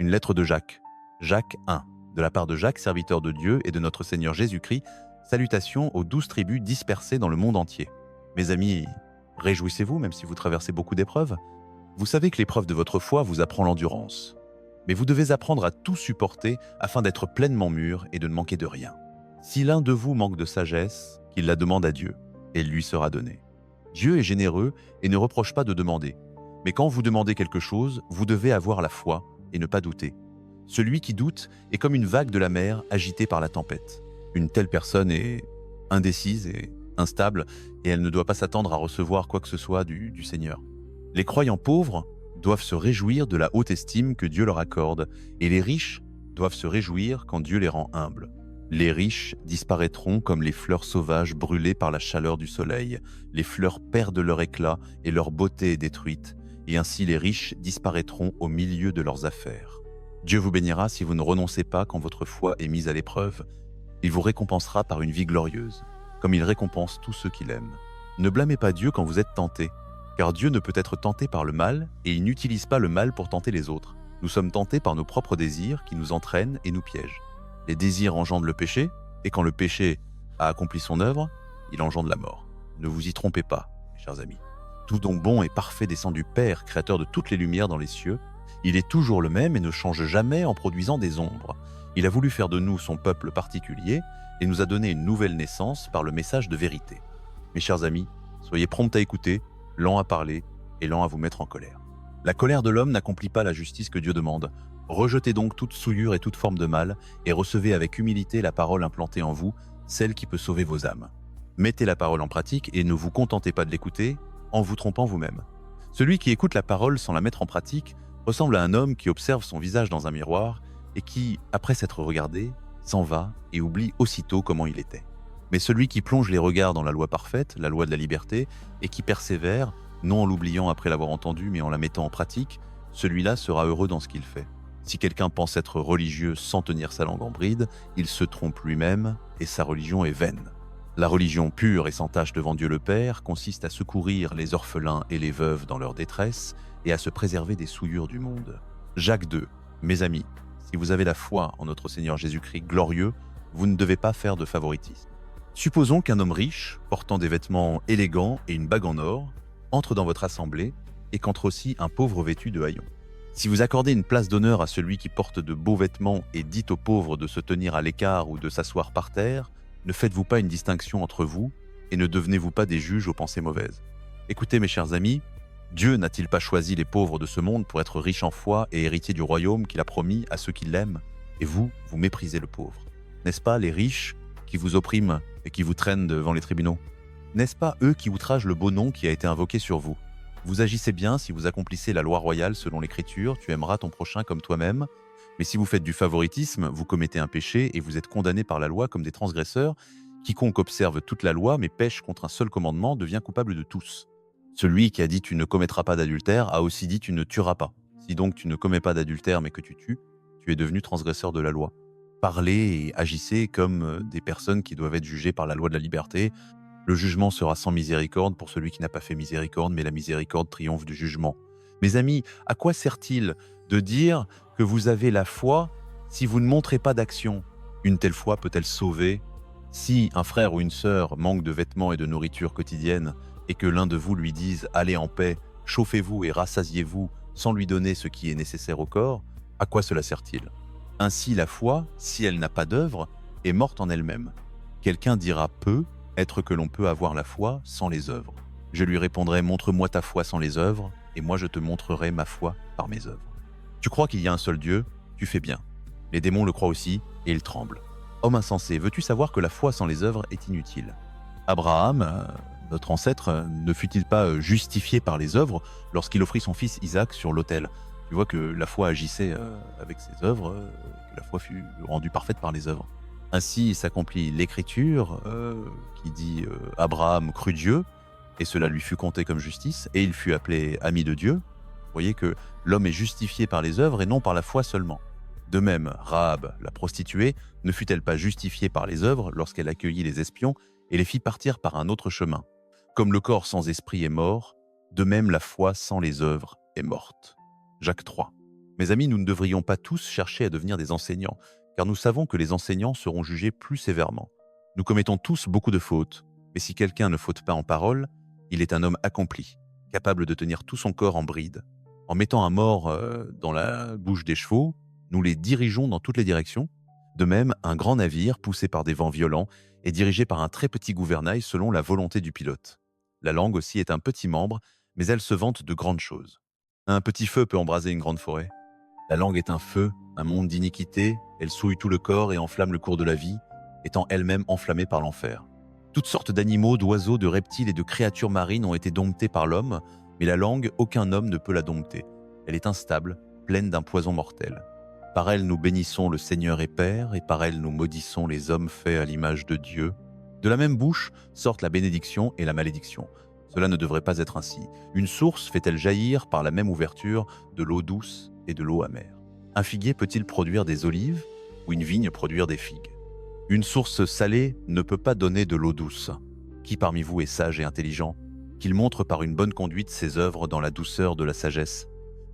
Une lettre de Jacques. Jacques 1. De la part de Jacques, serviteur de Dieu et de notre Seigneur Jésus-Christ, salutations aux 12 tribus dispersées dans le monde entier. Mes amis, réjouissez-vous même si vous traversez beaucoup d'épreuves. Vous savez que l'épreuve de votre foi vous apprend l'endurance. Mais vous devez apprendre à tout supporter afin d'être pleinement mûr et de ne manquer de rien. Si l'un de vous manque de sagesse, qu'il la demande à Dieu, et elle lui sera donnée. Dieu est généreux et ne reproche pas de demander. Mais quand vous demandez quelque chose, vous devez avoir la foi et ne pas douter. Celui qui doute est comme une vague de la mer agitée par la tempête. Une telle personne est indécise et instable et elle ne doit pas s'attendre à recevoir quoi que ce soit du Seigneur. Les croyants pauvres doivent se réjouir de la haute estime que Dieu leur accorde et les riches doivent se réjouir quand Dieu les rend humbles. Les riches disparaîtront comme les fleurs sauvages brûlées par la chaleur du soleil. Les fleurs perdent leur éclat et leur beauté est détruite, et ainsi les riches disparaîtront au milieu de leurs affaires. Dieu vous bénira si vous ne renoncez pas quand votre foi est mise à l'épreuve. Il vous récompensera par une vie glorieuse, comme il récompense tous ceux qu'il aime. Ne blâmez pas Dieu quand vous êtes tenté, car Dieu ne peut être tenté par le mal, et il n'utilise pas le mal pour tenter les autres. Nous sommes tentés par nos propres désirs qui nous entraînent et nous piègent. Les désirs engendrent le péché, et quand le péché a accompli son œuvre, il engendre la mort. Ne vous y trompez pas, mes chers amis. Tout don bon et parfait descend du Père, créateur de toutes les lumières dans les cieux. Il est toujours le même et ne change jamais en produisant des ombres. Il a voulu faire de nous son peuple particulier et nous a donné une nouvelle naissance par le message de vérité. Mes chers amis, soyez prompts à écouter, lents à parler et lents à vous mettre en colère. La colère de l'homme n'accomplit pas la justice que Dieu demande. Rejetez donc toute souillure et toute forme de mal, et recevez avec humilité la parole implantée en vous, celle qui peut sauver vos âmes. Mettez la parole en pratique et ne vous contentez pas de l'écouter en vous trompant vous-même. Celui qui écoute la parole sans la mettre en pratique ressemble à un homme qui observe son visage dans un miroir et qui, après s'être regardé, s'en va et oublie aussitôt comment il était. Mais celui qui plonge les regards dans la loi parfaite, la loi de la liberté, et qui persévère, non en l'oubliant après l'avoir entendu, mais en la mettant en pratique, celui-là sera heureux dans ce qu'il fait. Si quelqu'un pense être religieux sans tenir sa langue en bride, il se trompe lui-même et sa religion est vaine. La religion pure et sans tache devant Dieu le Père consiste à secourir les orphelins et les veuves dans leur détresse et à se préserver des souillures du monde. Jacques 2. Mes amis, si vous avez la foi en notre Seigneur Jésus-Christ glorieux, vous ne devez pas faire de favoritisme. Supposons qu'un homme riche, portant des vêtements élégants et une bague en or, entre dans votre assemblée et qu'entre aussi un pauvre vêtu de haillons. Si vous accordez une place d'honneur à celui qui porte de beaux vêtements et dites aux pauvres de se tenir à l'écart ou de s'asseoir par terre, ne faites-vous pas une distinction entre vous et ne devenez-vous pas des juges aux pensées mauvaises. Écoutez mes chers amis, Dieu n'a-t-il pas choisi les pauvres de ce monde pour être riches en foi et héritiers du royaume qu'il a promis à ceux qui l'aiment? Et vous, vous méprisez le pauvre. N'est-ce pas les riches qui vous oppriment et qui vous traînent devant les tribunaux? N'est-ce pas eux qui outragent le beau nom qui a été invoqué sur vous? Vous agissez bien si vous accomplissez la loi royale selon l'Écriture, tu aimeras ton prochain comme toi-même. Mais si vous faites du favoritisme, vous commettez un péché et vous êtes condamnés par la loi comme des transgresseurs. Quiconque observe toute la loi mais pêche contre un seul commandement devient coupable de tous. Celui qui a dit tu ne commettras pas d'adultère a aussi dit tu ne tueras pas. Si donc tu ne commets pas d'adultère mais que tu tues, tu es devenu transgresseur de la loi. Parlez et agissez comme des personnes qui doivent être jugées par la loi de la liberté. Le jugement sera sans miséricorde pour celui qui n'a pas fait miséricorde, mais la miséricorde triomphe du jugement. Mes amis, à quoi sert-il de dire que vous avez la foi si vous ne montrez pas d'action? Une telle foi peut-elle sauver? Si un frère ou une sœur manque de vêtements et de nourriture quotidienne et que l'un de vous lui dise « Allez en paix, chauffez-vous et rassasiez-vous » sans lui donner ce qui est nécessaire au corps, à quoi cela sert-il? Ainsi la foi, si elle n'a pas d'œuvre, est morte en elle-même. Quelqu'un dira peu être que l'on peut avoir la foi sans les œuvres. Je lui répondrai « Montre-moi ta foi sans les œuvres, et moi je te montrerai ma foi par mes œuvres. » Tu crois qu'il y a un seul Dieu? Tu fais bien. Les démons le croient aussi, et ils tremblent. Homme insensé, veux-tu savoir que la foi sans les œuvres est inutile? Abraham, notre ancêtre, ne fut-il pas justifié par les œuvres lorsqu'il offrit son fils Isaac sur l'autel? Tu vois que la foi agissait avec ses œuvres, que la foi fut rendue parfaite par les œuvres. Ainsi s'accomplit l'Écriture qui dit Abraham crut Dieu, et cela lui fut compté comme justice, et il fut appelé ami de Dieu. Vous voyez que l'homme est justifié par les œuvres et non par la foi seulement. De même, Rahab, la prostituée, ne fut-elle pas justifiée par les œuvres lorsqu'elle accueillit les espions et les fit partir par un autre chemin? Comme le corps sans esprit est mort, de même la foi sans les œuvres est morte. Jacques 3. Mes amis, nous ne devrions pas tous chercher à devenir des enseignants, car nous savons que les enseignants seront jugés plus sévèrement. Nous commettons tous beaucoup de fautes, mais si quelqu'un ne faute pas en parole, il est un homme accompli, capable de tenir tout son corps en bride. En mettant un mors dans la bouche des chevaux, nous les dirigeons dans toutes les directions. De même, un grand navire, poussé par des vents violents, est dirigé par un très petit gouvernail selon la volonté du pilote. La langue aussi est un petit membre, mais elle se vante de grandes choses. Un petit feu peut embraser une grande forêt. La langue est un feu, un monde d'iniquité, elle souille tout le corps et enflamme le cours de la vie, étant elle-même enflammée par l'enfer. Toutes sortes d'animaux, d'oiseaux, de reptiles et de créatures marines ont été domptés par l'homme, mais la langue, aucun homme ne peut la dompter. Elle est instable, pleine d'un poison mortel. Par elle nous bénissons le Seigneur et Père, et par elle nous maudissons les hommes faits à l'image de Dieu. De la même bouche sortent la bénédiction et la malédiction. Cela ne devrait pas être ainsi. Une source fait-elle jaillir par la même ouverture de l'eau douce et de l'eau amère? Un figuier peut-il produire des olives ou une vigne produire des figues? Une source salée ne peut pas donner de l'eau douce. Qui parmi vous est sage et intelligent? Qu'il montre par une bonne conduite ses œuvres dans la douceur de la sagesse.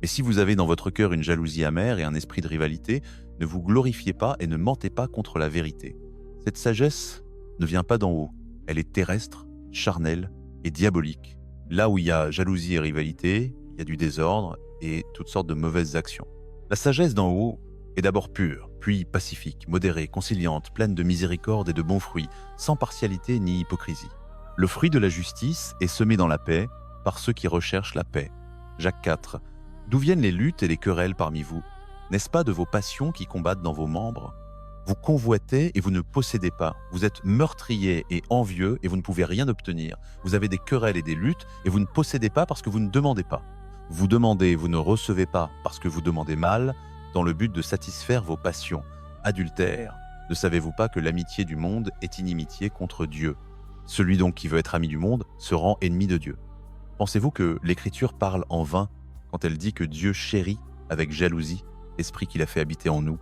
Mais si vous avez dans votre cœur une jalousie amère et un esprit de rivalité, ne vous glorifiez pas et ne mentez pas contre la vérité. Cette sagesse ne vient pas d'en haut. Elle est terrestre, charnelle et diabolique. Là où il y a jalousie et rivalité, il y a du désordre et toutes sortes de mauvaises actions. La sagesse d'en haut est d'abord pure, puis pacifique, modérée, conciliante, pleine de miséricorde et de bons fruits, sans partialité ni hypocrisie. Le fruit de la justice est semé dans la paix par ceux qui recherchent la paix. Jacques 4. D'où viennent les luttes et les querelles parmi vous? N'est-ce pas de vos passions qui combattent dans vos membres? Vous convoitez et vous ne possédez pas. Vous êtes meurtrier et envieux et vous ne pouvez rien obtenir. Vous avez des querelles et des luttes et vous ne possédez pas parce que vous ne demandez pas. Vous demandez et vous ne recevez pas parce que vous demandez mal, dans le but de satisfaire vos passions. Adultère, ne savez-vous pas que l'amitié du monde est inimitié contre Dieu? Celui donc qui veut être ami du monde se rend ennemi de Dieu. Pensez-vous que l'Écriture parle en vain quand elle dit que Dieu chérit avec jalousie l'esprit qu'il a fait habiter en nous?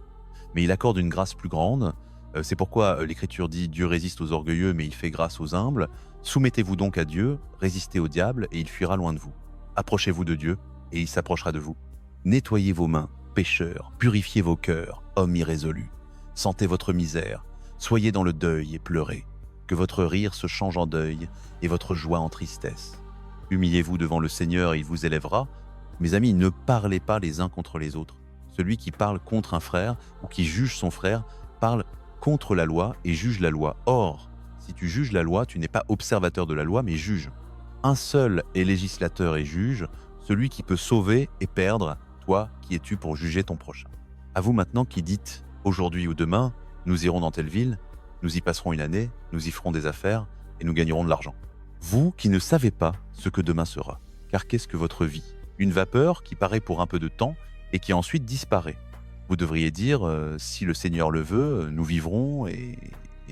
Mais il accorde une grâce plus grande. C'est pourquoi l'Écriture dit « Dieu résiste aux orgueilleux, mais il fait grâce aux humbles ». Soumettez-vous donc à Dieu, résistez au diable, et il fuira loin de vous. Approchez-vous de Dieu, et il s'approchera de vous. Nettoyez vos mains, pécheurs, purifiez vos cœurs, hommes irrésolus. Sentez votre misère, soyez dans le deuil et pleurez. Que votre rire se change en deuil, et votre joie en tristesse. Humiliez-vous devant le Seigneur, et il vous élèvera. Mes amis, ne parlez pas les uns contre les autres. Celui qui parle contre un frère, ou qui juge son frère, parle contre la loi et juge la loi. Or, si tu juges la loi, tu n'es pas observateur de la loi, mais juge. Un seul est législateur et juge, celui qui peut sauver et perdre, toi qui es-tu pour juger ton prochain. À vous maintenant qui dites, aujourd'hui ou demain, nous irons dans telle ville, nous y passerons une année, nous y ferons des affaires et nous gagnerons de l'argent. Vous qui ne savez pas ce que demain sera, car qu'est-ce que votre vie? Une vapeur qui paraît pour un peu de temps et qui ensuite disparaît. Vous devriez dire, si le Seigneur le veut, nous vivrons et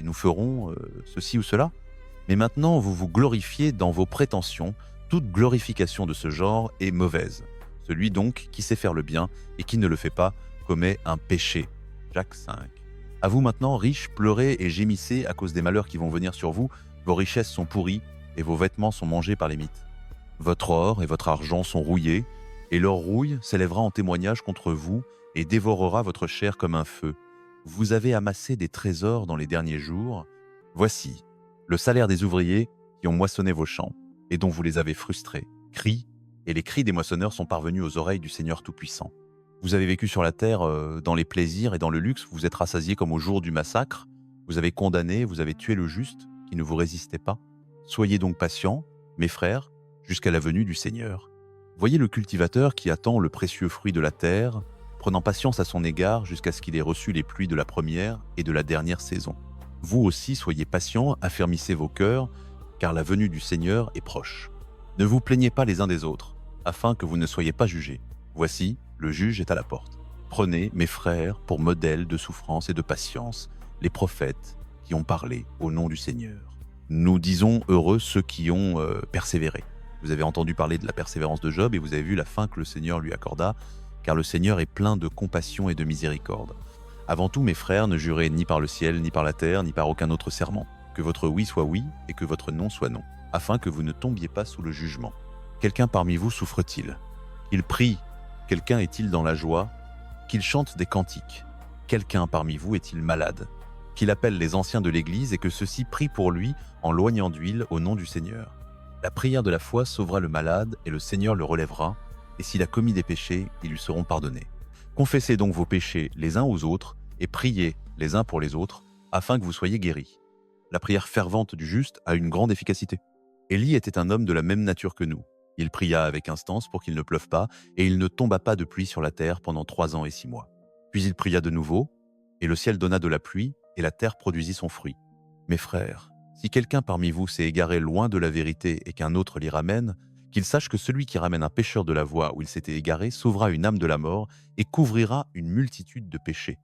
nous ferons ceci ou cela. Mais maintenant, vous vous glorifiez dans vos prétentions. Toute glorification de ce genre est mauvaise. Celui donc qui sait faire le bien et qui ne le fait pas commet un péché. Jacques 5. À vous maintenant, riches, pleurez et gémissez à cause des malheurs qui vont venir sur vous. Vos richesses sont pourries et vos vêtements sont mangés par les mites. Votre or et votre argent sont rouillés, et leur rouille s'élèvera en témoignage contre vous et dévorera votre chair comme un feu. Vous avez amassé des trésors dans les derniers jours. Voici le salaire des ouvriers qui ont moissonné vos champs et dont vous les avez frustrés. Cris, et les cris des moissonneurs sont parvenus aux oreilles du Seigneur Tout-Puissant. Vous avez vécu sur la terre dans les plaisirs et dans le luxe, vous êtes rassasiés comme au jour du massacre. Vous avez condamné, vous avez tué le juste qui ne vous résistait pas. Soyez donc patients, mes frères, jusqu'à la venue du Seigneur. Voyez le cultivateur qui attend le précieux fruit de la terre, prenant patience à son égard jusqu'à ce qu'il ait reçu les pluies de la première et de la dernière saison. Vous aussi soyez patients, affermissez vos cœurs, car la venue du Seigneur est proche. Ne vous plaignez pas les uns des autres, afin que vous ne soyez pas jugés. Voici, le juge est à la porte. Prenez, mes frères, pour modèle de souffrance et de patience, les prophètes qui ont parlé au nom du Seigneur. Nous disons heureux ceux qui ont persévéré. Vous avez entendu parler de la persévérance de Job et vous avez vu la fin que le Seigneur lui accorda, car le Seigneur est plein de compassion et de miséricorde. Avant tout, mes frères, ne jurez ni par le ciel, ni par la terre, ni par aucun autre serment. Que votre oui soit oui et que votre non soit non, afin que vous ne tombiez pas sous le jugement. Quelqu'un parmi vous souffre-t-il? Qu'il prie Quelqu'un est-il dans la joie? Qu'il chante des cantiques. Quelqu'un parmi vous est-il malade? Qu'il appelle les anciens de l'Église et que ceux-ci prient pour lui en loignant d'huile au nom du Seigneur. La prière de la foi sauvera le malade et le Seigneur le relèvera, et s'il a commis des péchés, ils lui seront pardonnés. Confessez donc vos péchés les uns aux autres et priez les uns pour les autres, afin que vous soyez guéris. La prière fervente du juste a une grande efficacité. Élie était un homme de la même nature que nous. Il pria avec instance pour qu'il ne pleuve pas, et il ne tomba pas de pluie sur la terre pendant 3 ans et 6 mois. Puis il pria de nouveau, et le ciel donna de la pluie, et la terre produisit son fruit. Mes frères, si quelqu'un parmi vous s'est égaré loin de la vérité et qu'un autre l'y ramène, qu'il sache que celui qui ramène un pécheur de la voie où il s'était égaré sauvera une âme de la mort et couvrira une multitude de péchés.